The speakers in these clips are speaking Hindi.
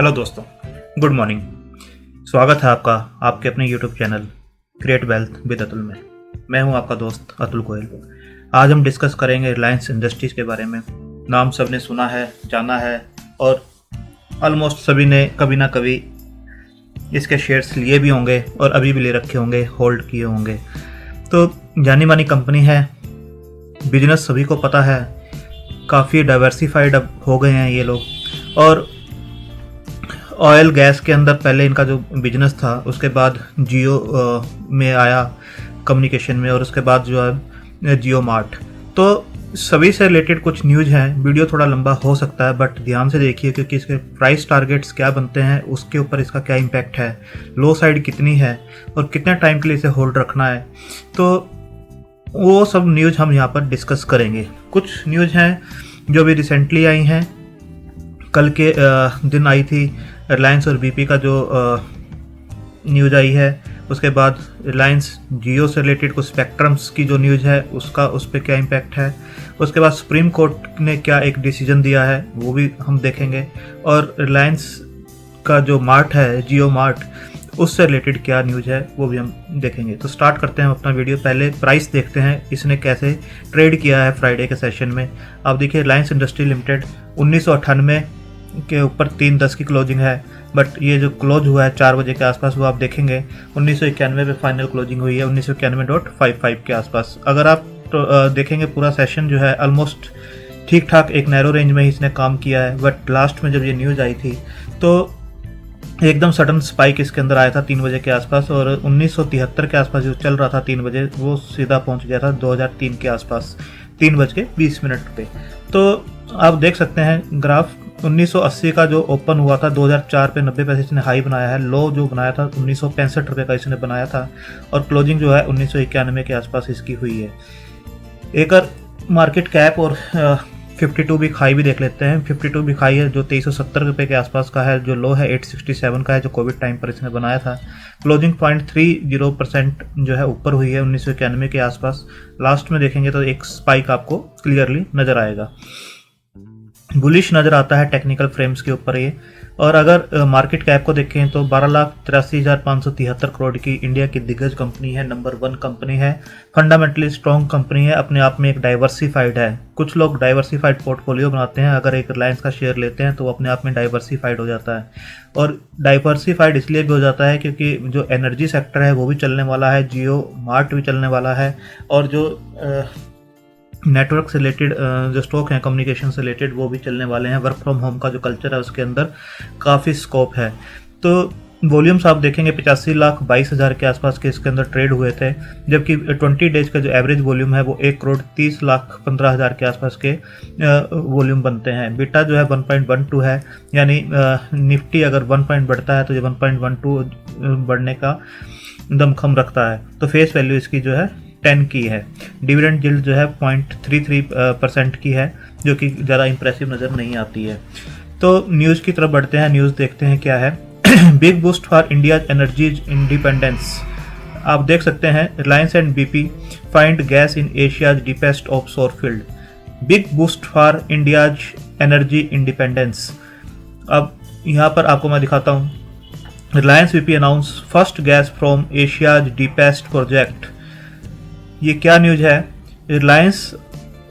हेलो दोस्तों, गुड मॉर्निंग। स्वागत है आपका आपके अपने YouTube channel create wealth with Atul में। मैं हूं आपका दोस्त अतुल गोयल। आज हम डिस्कस करेंगे रिलायंस इंडस्ट्रीज़ के बारे में। नाम सबने सुना है, जाना है और ऑलमोस्ट सभी ने कभी ना कभी इसके शेयर्स लिए भी होंगे और अभी भी ले रखे होंगे, होल्ड किए होंगे। तो जानी मानी कंपनी है, बिजनेस सभी को पता है, काफ़ी डाइवर्सिफाइड अब हो गए हैं ये लोग। और ऑयल गैस के अंदर पहले इनका जो बिजनेस था, उसके बाद जियो में आया कम्युनिकेशन में, और उसके बाद जो है जियो मार्ट। तो सभी से रिलेटेड कुछ न्यूज़ हैं। वीडियो थोड़ा लंबा हो सकता है बट ध्यान से देखिए, क्योंकि इसके प्राइस टारगेट्स क्या बनते हैं, उसके ऊपर इसका क्या इम्पैक्ट है, लो साइड कितनी है और कितने टाइम के लिए इसे होल्ड रखना है। तो वो सब न्यूज़ हम यहाँ पर डिस्कस करेंगे। कुछ न्यूज़ हैं जो भी रिसेंटली आई हैं, कल के दिन आई थी। रिलायंस और बीपी का जो न्यूज़ आई है, उसके बाद रिलायंस जियो से रिलेटेड कुछ स्पेक्ट्रम्स की जो न्यूज़ है उसका उस पर क्या इम्पैक्ट है। उसके बाद सुप्रीम कोर्ट ने क्या एक डिसीजन दिया है वो भी हम देखेंगे। और रिलायंस का जो मार्ट है, जियो मार्ट, उससे रिलेटेड क्या न्यूज़ है वो भी हम देखेंगे। तो स्टार्ट करते हैं अपना वीडियो। पहले प्राइस देखते हैं, इसने कैसे ट्रेड किया है फ्राइडे के सेशन में। आप देखिए, रिलायंस इंडस्ट्री लिमिटेड 1998 के ऊपर 3:10 की क्लोजिंग है, बट ये जो क्लोज हुआ है 4 बजे के आसपास, वो आप देखेंगे 1991 पे फाइनल क्लोजिंग हुई है 1991.55 के आसपास। अगर आप देखेंगे पूरा सेशन जो है ऑलमोस्ट ठीक ठाक एक नैरो रेंज में ही इसने काम किया है। बट लास्ट में जब ये न्यूज़ आई थी तो एकदम सडन स्पाइक इसके अंदर आया था 3 बजे के आसपास, और 1973 के आसपास जो चल रहा था 3 बजे, वो सीधा पहुंच गया था 2003 के आसपास 3:20 पे। तो आप देख सकते हैं ग्राफ, 1980 का जो ओपन हुआ था 2004 पे 90 पैसे इसने हाई बनाया है। लो जो बनाया था 1965 रुपये का इसने बनाया था, और क्लोजिंग जो है 1991 के आसपास इसकी हुई है। एक मार्केट कैप और 52 वीक हाई भी देख लेते हैं। 52 वीक हाई है जो 2370 रुपये के आसपास का है, जो लो है 867 का है जो कोविड टाइम पर इसने बनाया था। क्लोजिंग 0.30% जो है ऊपर हुई है 1991 के आसपास। लास्ट में देखेंगे तो एक स्पाइक आपको क्लियरली नज़र आएगा, बुलिश नज़र आता है टेक्निकल फ्रेम्स के ऊपर ये। और अगर मार्केट कैप को देखें तो 12,83,573 करोड़ की इंडिया की दिग्गज कंपनी है, नंबर 1 कंपनी है, फंडामेंटली स्ट्रॉन्ग कंपनी है, अपने आप में एक डाइवर्सिफाइड है। कुछ लोग डाइवर्सिफाइड पोर्टफोलियो बनाते हैं, अगर एक रिलायंस का शेयर लेते हैं तो वो अपने आप में डाइवर्सिफाइड हो जाता है। और डाइवर्सिफाइड इसलिए भी हो जाता है क्योंकि जो एनर्जी सेक्टर है वो भी चलने वाला है, जियो मार्ट भी चलने वाला है, और जो नेटवर्क से रिलेटेड जो स्टॉक हैं कम्युनिकेशन से रिलेटेड वो भी चलने वाले हैं। वर्क फ्रॉम होम का जो कल्चर है उसके अंदर काफ़ी स्कोप है। तो वॉल्यूम्स आप देखेंगे 85,22,000 के आसपास के इसके अंदर ट्रेड हुए थे, जबकि 20 डेज का जो एवरेज वॉल्यूम है वो 1,30,15,000 के आसपास के वॉल्यूम बनते हैं। बीटा जो है 1.12 है, यानी निफ्टी अगर 1 पॉइंट बढ़ता है तो ये 1.12 बढ़ने का दमखम रखता है। तो फेस वैल्यू इसकी जो है 10 की है। डिविडेंड यील्ड जो है 0.33% की है, जो कि ज़्यादा इंप्रेसिव नज़र नहीं आती है। तो न्यूज़ की तरफ बढ़ते हैं, न्यूज़ देखते हैं क्या है। Big boost for India energy independence. आप देख सकते हैं, Reliance and BP find gas in Asia's deepest offshore field. Big boost for India's energy independence. अब यहाँ पर आपको मैं दिखाता हूँ। Reliance BP announce first gas from Asia's deepest project. ये क्या न्यूज़ है? Reliance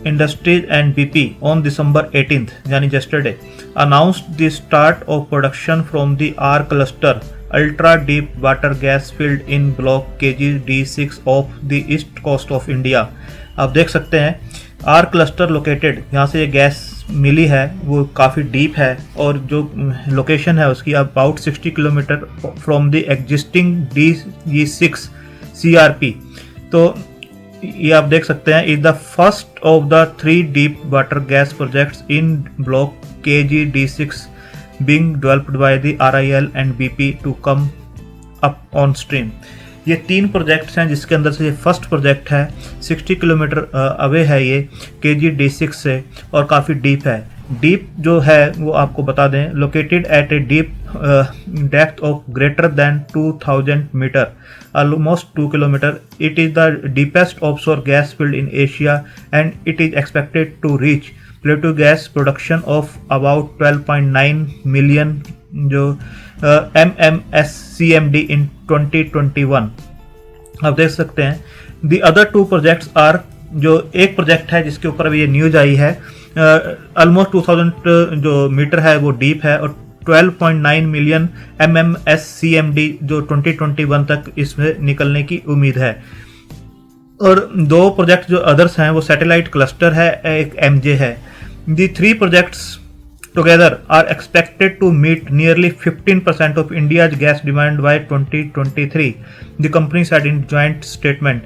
industries and BP on December 18th, यानी yesterday, announced the start of production from the R cluster ultra deep water gas field in block KG-D6 of the east coast of India। आप देख सकते हैं R cluster लोकेटेड, यहाँ से ये गैस मिली है वो काफ़ी डीप है, और जो लोकेशन है उसकी about 60 kilometre from the existing DG6 CRP। तो ये आप देख सकते हैं, is the first of the 3 deep water gas projects in block KG-D6 being developed by the RIL and BP to come up on stream। ये 3 प्रोजेक्ट्स हैं जिसके अंदर से ये फर्स्ट प्रोजेक्ट है। 60 किलोमीटर अवे है ये KG-D6 से, और काफ़ी डीप है। डीप जो है वो आपको बता दें, located at a deep depth of greater than 2000 meter, almost 2 kilometer. It is the deepest offshore gas field in Asia and it is expected to reach plateau gas production of about 12.9 million जो MMSCMD इन 2021। आप देख सकते हैं the other two projects are, जो एक प्रोजेक्ट है जिसके ऊपर अभी ये न्यूज आई है, ऑलमोस्ट 2000 जो मीटर है वो डीप है और 12.9 मिलियन MMSCMD जो 2021 तक इसमें निकलने की उम्मीद है। और दो प्रोजेक्ट जो अदर्स हैं वो सैटेलाइट क्लस्टर है, एक MJ है। The three projects together are expected to meet nearly 15% of India's gas demand by 2023, the company said in joint statement।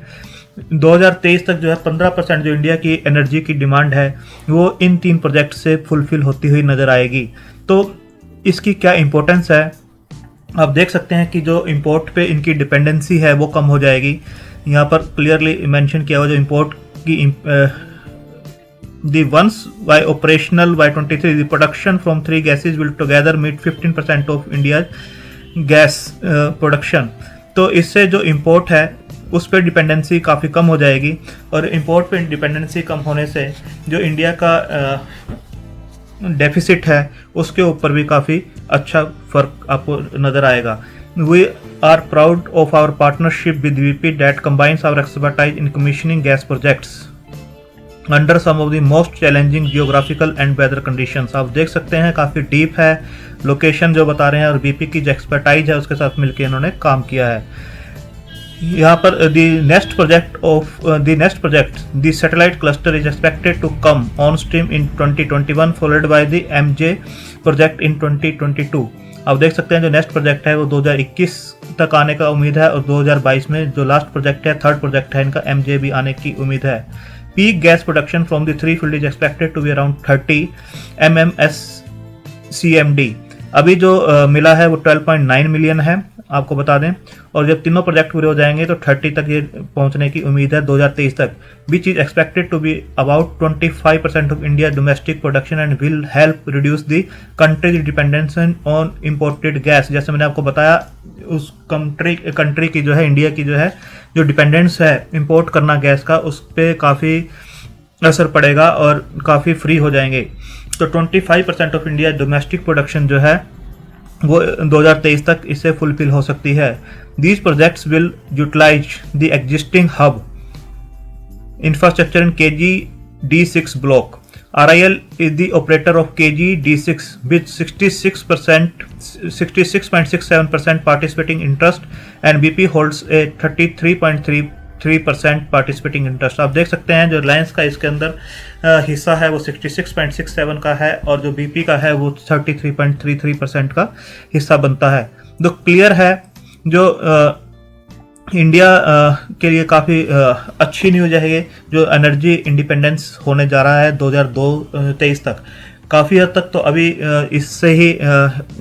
2023 तक जो है 15% जो इंडिया की एनर्जी की डिमांड है वो इन तीन प्रोजेक्ट से फुलफिल होती हुई नजर आएगी। तो इसकी क्या इंपॉर्टेंस है, आप देख सकते हैं कि जो इंपोर्ट पे इनकी डिपेंडेंसी है वो कम हो जाएगी। यहाँ पर क्लियरली मेंशन किया हुआ जो इंपोर्ट की The once by operational by 23, the production from three gases will together meet 15% of India's gas production। तो इससे जो इंपोर्ट है उस पर डिपेंडेंसी काफ़ी कम हो जाएगी और इंपोर्ट पे डिपेंडेंसी कम होने से जो इंडिया का डेफिसिट है उसके ऊपर भी काफ़ी अच्छा फर्क आपको नज़र आएगा। We are proud of our partnership with BP that combines our expertise in commissioning gas projects under some of the most challenging geographical and weather conditions. आप देख सकते हैं काफ़ी डीप है लोकेशन जो बता रहे हैं और बीपी की जो एक्सपर्टाइज है उसके साथ मिलकर इन्होंने काम किया है। यहाँ पर the next project the satellite cluster is expected to come on stream in 2021 followed by the MJ project in 2022। आप देख सकते हैं जो नेक्स्ट प्रोजेक्ट है वो 2021 तक आने का उम्मीद है और 2022 में जो लास्ट प्रोजेक्ट है थर्ड प्रोजेक्ट है इनका MJ भी आने की उम्मीद है। Peak gas production from the three field is expected to be around 30 MMSCMD। अभी जो मिला है वो 12.9 मिलियन है आपको बता दें, और जब तीनों प्रोजेक्ट पूरे हो जाएंगे तो 30 तक ये पहुंचने की उम्मीद है 2023 तक। Which is expected to be about 25% of India domestic production and will help reduce the country's dependence on imported gas. जैसे मैंने आपको बताया उस कंट्री की जो है इंडिया की जो है जो डिपेंडेंस है इंपोर्ट करना गैस का उस पर काफ़ी असर पड़ेगा और काफ़ी फ्री हो जाएंगे। तो 25% ऑफ इंडिया डोमेस्टिक प्रोडक्शन जो है वो 2023 तक इससे फुलफिल हो सकती है। These projects will utilize the existing hub infrastructure in KG-D6 block। RIL is the operator of KG-D6 with 66.67% participating interest and BP holds a 33.33% participating interest। आप देख सकते हैं जो रिलायंस का इसके अंदर हिस्सा है वो 66.67 का है और जो BP का है वो 33.33% का हिस्सा बनता है। तो क्लियर है जो इंडिया के लिए काफ़ी अच्छी न्यूज़ है ये, जो एनर्जी इंडिपेंडेंस होने जा रहा है 2023 तक। काफ़ी हद तक तो अभी इससे ही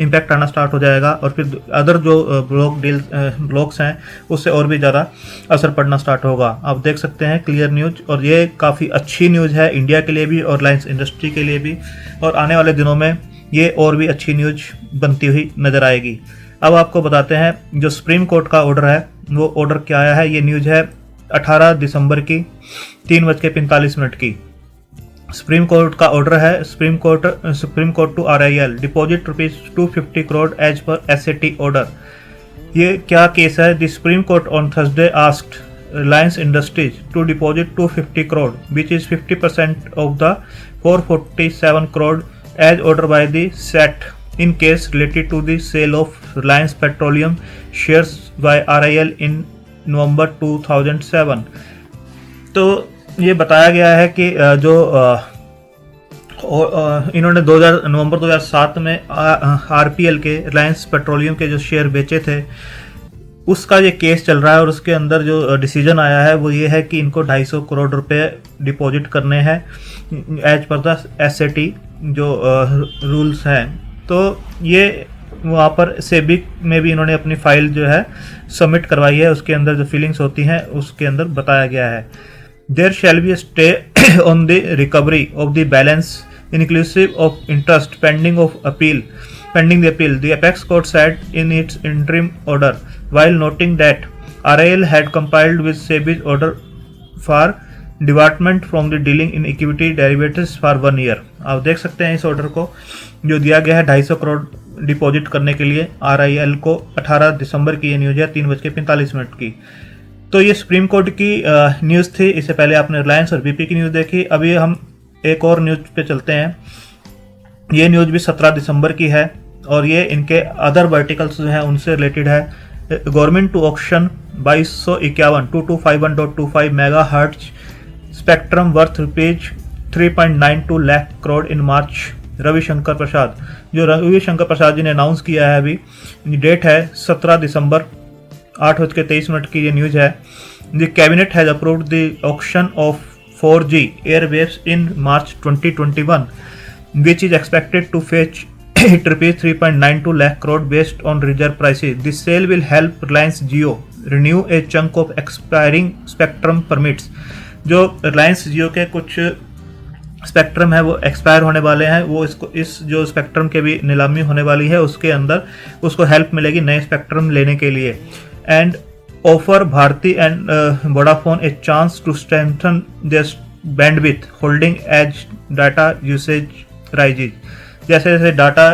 इम्पैक्ट आना स्टार्ट हो जाएगा और फिर अदर जो ब्लॉक्स हैं उससे और भी ज़्यादा असर पड़ना स्टार्ट होगा। आप देख सकते हैं क्लियर न्यूज़, और ये काफ़ी अच्छी न्यूज़ है इंडिया के लिए भी और रिलायंस इंडस्ट्री के लिए भी, और आने वाले दिनों में ये और भी अच्छी न्यूज़ बनती हुई नज़र आएगी। अब आपको बताते हैं जो सुप्रीम कोर्ट का ऑर्डर है वो ऑर्डर क्या आया है। ये न्यूज़ है 18 दिसंबर की 3:45 की। सुप्रीम कोर्ट का ऑर्डर है, supreme court to RIL deposit ₹250 crore as per SAT order. ये क्या केस है? The supreme court on Thursday asked Reliance Industries to deposit 250 crore which is 50% of the 447 crore as order by the SAT in case related to the sale of Reliance Petroleum shares by RIL in November 2007। तो ये बताया गया है कि जो इन्होंने नवंबर 2007 में RPL के रिलायंस पेट्रोलियम के जो शेयर बेचे थे उसका ये केस चल रहा है और उसके अंदर जो डिसीजन आया है वो ये है कि इनको 250 करोड़ रुपए डिपॉजिट करने हैं एज पर द SAT जो रूल्स हैं। तो ये वहाँ पर सेबी में भी इन्होंने अपनी फाइल जो है सबमिट करवाई है, उसके अंदर जो फीलिंग्स होती हैं उसके अंदर बताया गया है। There shall be stay on the recovery of the balance inclusive of interest pending the appeal. The apex court said in its interim order while noting that RIL had complied with SEBI's order for divertment from the dealing in equity derivatives for 1 year। आप देख सकते हैं इस ऑर्डर को जो दिया गया है 250 करोड़ डिपॉजिट करने के लिए RIL को 18 दिसंबर की ये न्यूज़ है 3:45 की। तो ये सुप्रीम कोर्ट की न्यूज़ थी। इससे पहले आपने रिलायंस और BP की न्यूज़ देखी। अभी हम एक और न्यूज़ पे चलते हैं। ये न्यूज़ भी 17 दिसंबर की है और ये इनके अदर वर्टिकल्स जो हैं उनसे रिलेटेड है। Government to auction 2251 2251.25 mega hertz spectrum worth ₹3.92 lakh crore in March. Ravishankar Prasad, जो रविशंकर प्रसाद जी ने अनाउंस किया है, अभी डेट है 17 दिसंबर 8:23 की ये न्यूज़ है। The cabinet has approved the auction of 4G airwaves in March 2021 which is expected to fetch it rupees 3.92 lakh crore based on reserve prices. This sale will help Reliance Jio renew a chunk of expiring spectrum permits. जो Reliance Jio के कुछ स्पेक्ट्रम है वो एक्सपायर होने वाले हैं, वो इस जो स्पेक्ट्रम के भी नीलामी होने वाली है उसके अंदर उसको हेल्प मिलेगी नए स्पेक्ट्रम लेने के लिए। And offer Bharti and Vodafone a chance to strengthen their bandwidth holding as data usage rises. जैसे जैसे डाटा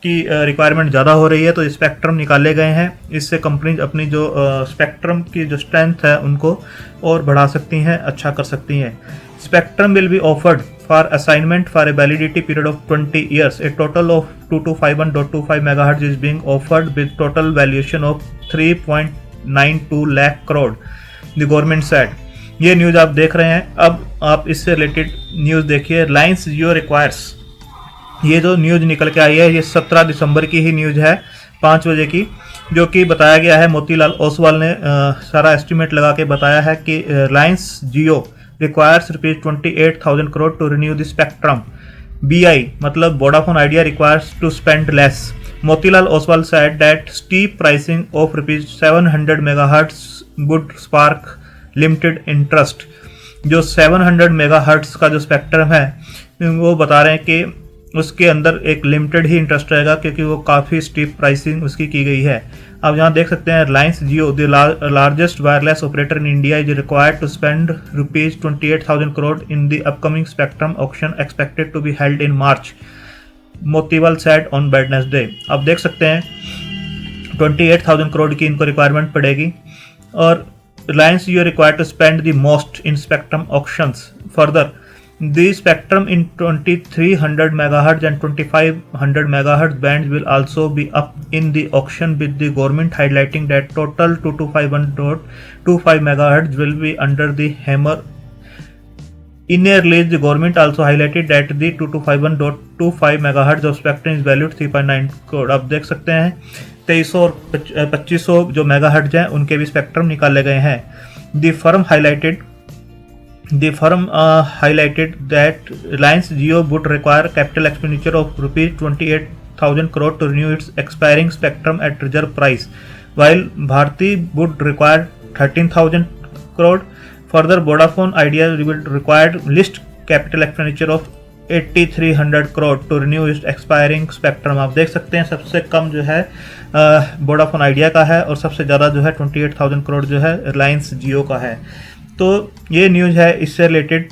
की रिक्वायरमेंट ज़्यादा हो रही है तो स्पेक्ट्रम निकाले गए हैं। इससे कंपनी अपनी जो स्पेक्ट्रम की जो स्ट्रेंथ है उनको और बढ़ा सकती हैं, अच्छा कर सकती हैं। Spectrum will be offered for assignment for a validity period of 20 years. A total of 2251.25 MHz is being offered with total valuation of 3.92 lakh crore, the government said. ये न्यूज़ आप देख रहे हैं। अब आप इससे रिलेटेड न्यूज़ देखिए। रिलायंस जियो रिक्वायर्स, ये जो न्यूज़ निकल के आई है ये 17 दिसंबर की ही न्यूज़ है 5 बजे की, जो कि बताया गया है। मोतीलाल ओसवाल ने सारा एस्टिमेट लगा के बताया है कि Reliance Jio requires ₹28,000 crore to renew the spectrum. BI मतलब Vodafone Idea requires to spend less. Motilal Oswal said that steep pricing of ₹700 MHz would spark limited interest। जो 700 MHz का जो स्पेक्ट्रम है वो बता रहे हैं कि उसके अंदर एक लिमिटेड ही इंटरेस्ट रहेगा क्योंकि वो काफ़ी स्टीप प्राइसिंग उसकी की गई है। आप यहाँ देख सकते हैं Reliance Jio the largest wireless operator in India is required to spend ₹28,000 crore in the upcoming spectrum auction expected to be held in March, Motilal said on Wednesday. आप देख सकते हैं 28,000 crore की इनको रिक्वायरमेंट पड़ेगी और Reliance Jio required to spend the most in spectrum auctions. Further the spectrum in 2300 MHz and 2500 MHz bands will also be up in the auction, with the government highlighting that total 2251.25 MHz will be under the hammer. In a release, the government also highlighted that the 2251.25 MHz of spectrum is valued 3.9 crore। आप देख सकते हैं 2300 और 2500 जो मेगाहर्ट्ज हैं उनके भी स्पेक्ट्रम निकाले गए हैं। The firm highlighted that Reliance Jio would require capital expenditure of ₹28,000 crore to renew its expiring spectrum at reserve price, while Bharti would require 13,000 crore. Further, Vodafone Idea would require list capital expenditure of 8,300 crore to renew its expiring spectrum। आप देख सकते हैं सबसे कम जो है वोडाफोन आइडिया का है और सबसे ज़्यादा जो है 28,000 करोड़ जो है रिलायंस जियो का है। तो ये न्यूज़ है इससे रिलेटेड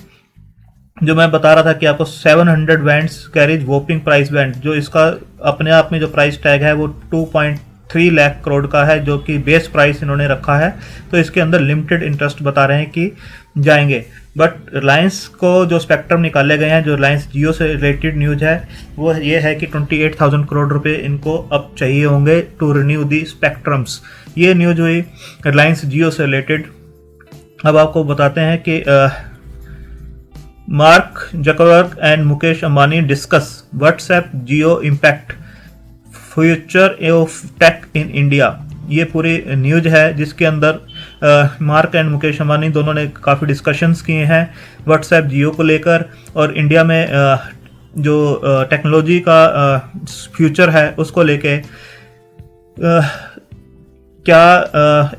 जो मैं बता रहा था कि आपको 700 bands carries whopping price band, जो इसका अपने आप में जो प्राइस टैग है वो 2.3 लाख करोड़ का है, जो कि बेस प्राइस इन्होंने रखा है। तो इसके अंदर लिमिटेड इंटरेस्ट बता रहे हैं कि जाएंगे। बट रिलायंस को जो स्पेक्ट्रम निकाले गए हैं, जो रिलायंस जियो से रिलेटेड न्यूज़ है वो ये है कि 28,000 करोड़ रुपए इनको अब चाहिए होंगे टू रिन्यू दी स्पेक्ट्रम्स। ये न्यूज़ हुई रिलायंस जियो से रिलेटेड। अब आपको बताते हैं कि Mark Zuckerberg and Mukesh Ambani discuss WhatsApp Jio impact future of tech in India. ये पूरी न्यूज़ है जिसके अंदर मार्क एंड मुकेश अंबानी दोनों ने काफ़ी डिस्कशंस किए हैं व्हाट्सएप जियो को लेकर और इंडिया में जो टेक्नोलॉजी का फ्यूचर है उसको लेके क्या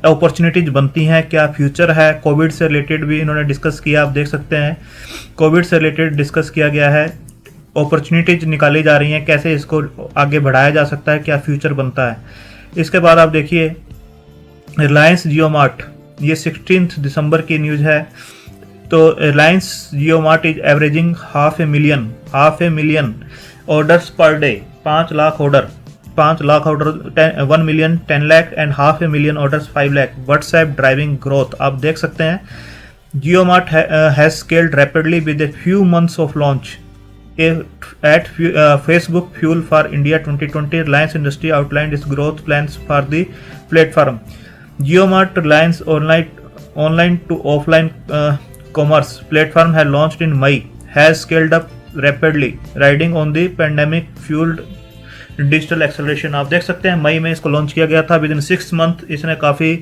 अपॉर्चुनिटीज बनती हैं, क्या फ्यूचर है। कोविड से रिलेटेड भी इन्होंने डिस्कस किया। आप देख सकते हैं कोविड से रिलेटेड डिस्कस किया गया है, अपॉर्चुनिटीज निकाली जा रही हैं, कैसे इसको आगे बढ़ाया जा सकता है, क्या फ्यूचर बनता है। इसके बाद आप देखिए रिलायंस जियो मार्ट, ये 16 दिसंबर की न्यूज़ है। तो Reliance Jio mart is averaging half a million orders per day, 5 lakh order 5 lakh order, 1 million, 10 lakh and half a million orders, 5 lakh. WhatsApp driving growth. आप देख सकते हैं JioMart has scaled rapidly with a few months of launch. At Facebook Fuel for India 2020, Reliance Industry outlined its growth plans for the platform. JioMart, Reliance online to offline commerce platform, had launched in May, has scaled up rapidly, riding on the pandemic-fueled digital acceleration. आप देख सकते हैं मई में इसको लॉन्च किया गया था। विद इन 6 मंथ इसने काफ़ी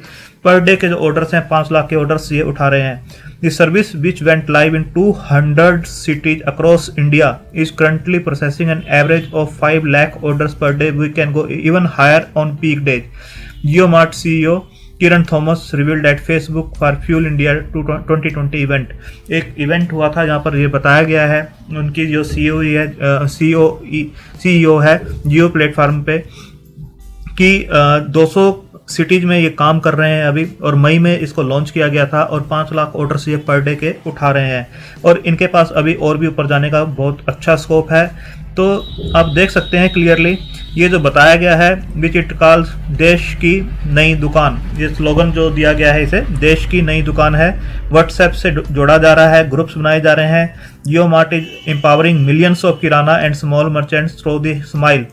पर डे के जो ऑर्डर्स हैं 5 लाख के ऑर्डर्स ये उठा रहे हैं। This service which went live in 200 cities across India is currently processing an average of 5 lakh orders per day. We can go even higher on peak days. JioMart CEO Kiran Thomas revealed at Facebook for fuel India 2020 event. एक इवेंट हुआ था जहां पर ये बताया गया है, उनकी जो सीईओ है जियो प्लेटफॉर्म पे कि 200 सिटीज में ये काम कर रहे हैं अभी, और मई में इसको लॉन्च किया गया था और 5 लाख ऑर्डर्स ये पर डे के उठा रहे हैं और इनके पास अभी और भी ऊपर जाने का बहुत अच्छा स्कोप है। तो आप देख सकते हैं क्लियरली ये जो बताया गया है विच इट कॉल्स देश की नई दुकान, ये स्लोगन जो दिया गया है इसे देश की नई दुकान है। व्हाट्सएप से जोड़ा जा रहा है, ग्रुप्स बनाए जा रहे हैं। JioMart is empowering millions of kirana and small merchants through the smile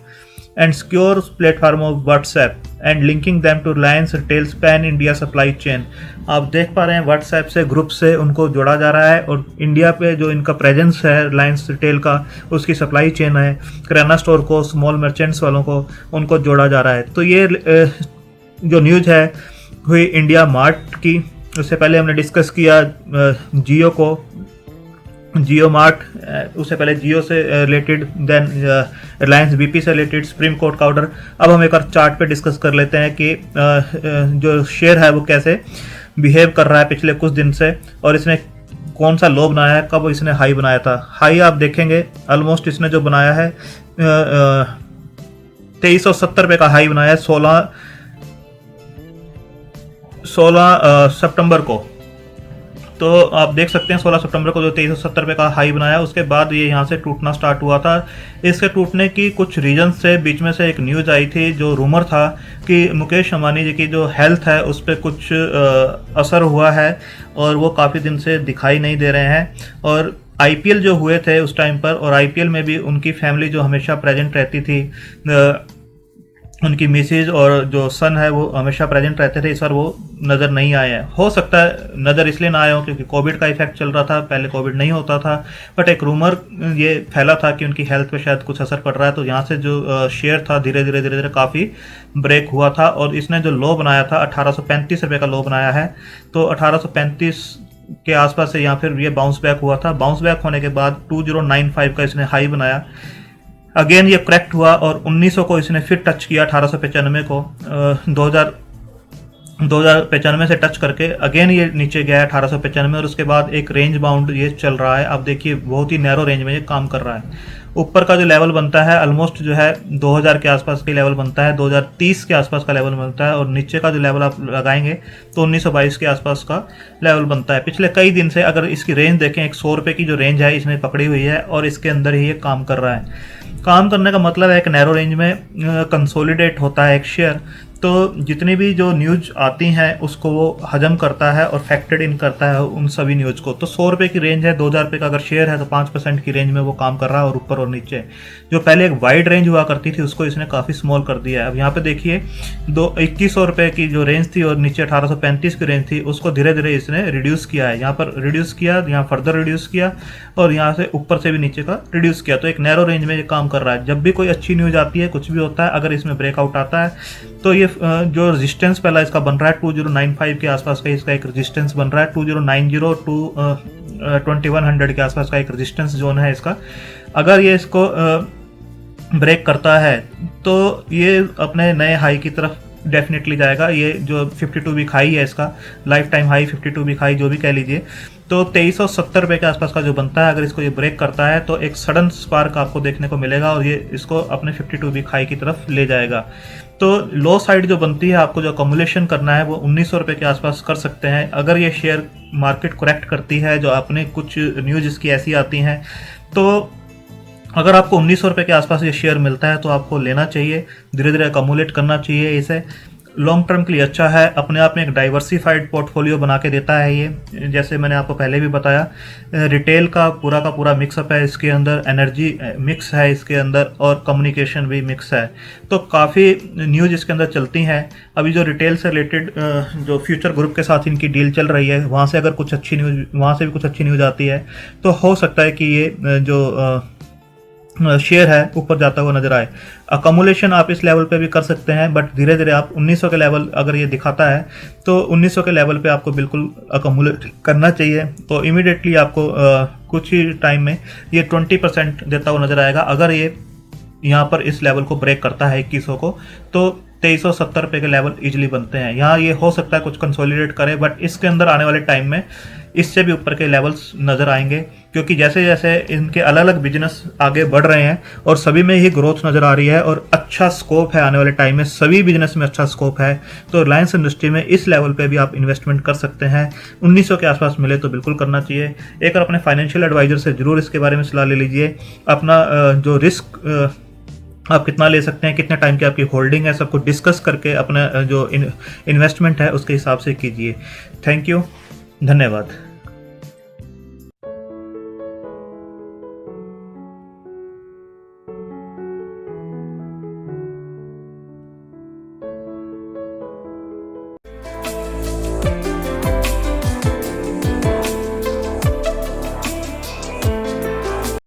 and secure platform of WhatsApp and linking them to Reliance Retail's pan India supply chain। आप देख पा रहे हैं व्हाट्सएप से ग्रुप से उनको जोड़ा जा रहा है और इंडिया पे जो इनका प्रेजेंस है रिलायंस रिटेल का, उसकी सप्लाई चेन है, किराना स्टोर को, स्मॉल मर्चेंट्स वालों को, उनको जोड़ा जा रहा है। तो ये जो न्यूज़ है हुई इंडिया मार्ट की। उससे पहले हमने डिस्कस किया जियो को, JioMart, उससे पहले जियो से रिलेटेड, देन रिलायंस BP से रिलेटेड, सुप्रीम कोर्ट का ऑर्डर। अब हम एक और चार्ट पे डिस्कस कर लेते हैं कि जो शेयर है वो कैसे बिहेव कर रहा है पिछले कुछ दिन से और इसने कौन सा लो बनाया है, कब इसने हाई बनाया था। हाई आप देखेंगे ऑलमोस्ट इसने जो बनाया है 2370 रुपये का हाई बनाया है 16 सितंबर को। तो आप देख सकते हैं 16 सितंबर को जो 2370 रुपये का हाई बनाया, उसके बाद ये यहाँ से टूटना स्टार्ट हुआ था। इसके टूटने की कुछ रीजन से बीच में से एक न्यूज़ आई थी, जो रूमर था कि मुकेश अंबानी जी की जो हेल्थ है उस पर कुछ असर हुआ है और वो काफ़ी दिन से दिखाई नहीं दे रहे हैं। और IPL जो हुए थे उस टाइम पर, और IPL में भी उनकी फैमिली जो हमेशा प्रेजेंट रहती थी, उनकी मिसेज और जो सन है वो हमेशा प्रेजेंट रहते थे, इस बार वो नज़र नहीं आए हैं। हो सकता है नज़र इसलिए ना आए हो क्योंकि कोविड का इफेक्ट चल रहा था, पहले कोविड नहीं होता था, बट एक रूमर ये फैला था कि उनकी हेल्थ पे शायद कुछ असर पड़ रहा है। तो यहाँ से जो शेयर था धीरे धीरे काफ़ी ब्रेक हुआ था और इसने जो लो बनाया था 1835 रुपये का लो बनाया है। तो 1835 के आसपास से यहाँ फिर ये बाउंस बैक हुआ था। बाउंस बैक होने के बाद 2095 का इसने हाई बनाया, अगेन ये करेक्ट हुआ और 1900 को इसने फिर टच किया, 1895 को 2095 से टच करके अगेन ये नीचे गया 1895 और उसके बाद एक रेंज बाउंड ये चल रहा है। आप देखिए बहुत ही नैरो रेंज में ये काम कर रहा है। ऊपर का जो लेवल बनता है ऑलमोस्ट जो है 2000 के आसपास के लेवल बनता है, 2030 के आसपास का लेवल बनता है और नीचे का जो लेवल आप लगाएंगे तो 1922 के आसपास का लेवल बनता है। पिछले कई दिन से अगर इसकी रेंज देखें, 100 रुपये की जो रेंज है इसने पकड़ी हुई है और इसके अंदर ही ये काम कर रहा है। काम करने का मतलब है एक नैरो रेंज में कंसोलिडेट होता है एक शेयर, तो जितनी भी जो न्यूज़ आती हैं उसको वो हजम करता है और फैक्टर्ड इन करता है उन सभी न्यूज़ को। तो 100 रुपये की रेंज है, 2000 रुपये का अगर शेयर है तो 5% की रेंज में वो काम कर रहा है और ऊपर और नीचे। जो पहले एक वाइड रेंज हुआ करती थी उसको इसने काफ़ी स्मॉल कर दिया है। अब यहाँ पे देखिए 2100 रुपये की जो रेंज थी और नीचे 1835 की रेंज थी, उसको धीरे धीरे इसने रिड्यूस किया है। यहाँ पर रिड्यूस किया, यहाँ फर्दर रिड्यूस किया और यहाँ से ऊपर से भी नीचे का रिड्यूस किया। तो एक नैरो रेंज में ये काम कर रहा है। जब भी कोई अच्छी न्यूज़ आती है, कुछ भी होता है, अगर इसमें ब्रेकआउट आता है तो ये जो रेजिस्टेंस पहला इसका बन रहा है 2095 के आसपास का इसका एक रेजिस्टेंस बन रहा है, 2090 टू 2100 के आसपास का एक रेजिस्टेंस जोन है इसका। अगर ये इसको ब्रेक करता है तो ये अपने नए हाई की तरफ डेफिनेटली जाएगा। ये जो 52 वीक हाई है इसका, lifetime high 52 week high जो भी कह लीजिए, तो 2370 रुपये के आसपास का जो बनता है, अगर इसको ये ब्रेक करता है तो एक सडन स्पार्क आपको देखने को मिलेगा और ये इसको अपने 52 वीक हाई की तरफ ले जाएगा। तो लो साइड जो बनती है, आपको जो अकोमुलेशन करना है वो 1900 रुपये के आसपास कर सकते हैं। अगर ये शेयर मार्केट करेक्ट करती है, जो अपने कुछ न्यूज़ इसकी ऐसी आती हैं, तो अगर आपको 1900 रुपये के आसपास ये शेयर मिलता है तो आपको लेना चाहिए, धीरे धीरे अकोमुलेट करना चाहिए। इसे लॉन्ग टर्म के लिए अच्छा है, अपने आप में एक डाइवर्सिफाइड पोर्टफोलियो बना के देता है ये। जैसे मैंने आपको पहले भी बताया, रिटेल का पूरा मिक्सअप है इसके अंदर, एनर्जी मिक्स है इसके अंदर, और कम्युनिकेशन भी मिक्स है। तो काफ़ी न्यूज़ इसके अंदर चलती हैं। अभी जो रिटेल से रिलेटेड जो फ्यूचर ग्रुप के साथ इनकी डील चल रही है, वहाँ से अगर कुछ अच्छी न्यूज़, वहाँ से भी कुछ अच्छी न्यूज़ आती है तो हो सकता है कि ये जो शेयर है ऊपर जाता हुआ नजर आए। अकोमुलेशन आप इस लेवल पे भी कर सकते हैं, बट धीरे धीरे आप 1900 के लेवल अगर ये दिखाता है तो 1900 के लेवल पे आपको बिल्कुल अकोमुलेट करना चाहिए। तो इमीडिएटली आपको कुछ ही टाइम में ये 20% देता हुआ नजर आएगा। अगर ये यहाँ पर इस लेवल को ब्रेक करता है 2100 को, तो 2370 रुपये के लेवल इजीली बनते हैं। यहाँ ये हो सकता है कुछ कंसोलिडेट करे, बट इसके अंदर आने वाले टाइम में इससे भी ऊपर के लेवल्स नज़र आएंगे, क्योंकि जैसे जैसे इनके अलग अलग बिजनेस आगे बढ़ रहे हैं और सभी में ही ग्रोथ नज़र आ रही है और अच्छा स्कोप है आने वाले टाइम में, सभी बिजनेस में अच्छा स्कोप है। तो रिलायंस इंडस्ट्री में इस लेवल पे भी आप इन्वेस्टमेंट कर सकते हैं। 1900 के आसपास मिले तो बिल्कुल करना चाहिए। एक और अपने फाइनेंशियल एडवाइजर से ज़रूर इसके बारे में सलाह ले लीजिए। अपना जो रिस्क आप कितना ले सकते हैं, कितने टाइम की आपकी होल्डिंग है, सबको डिस्कस करके अपना जो इन्वेस्टमेंट है उसके हिसाब से कीजिए। थैंक यू, धन्यवाद।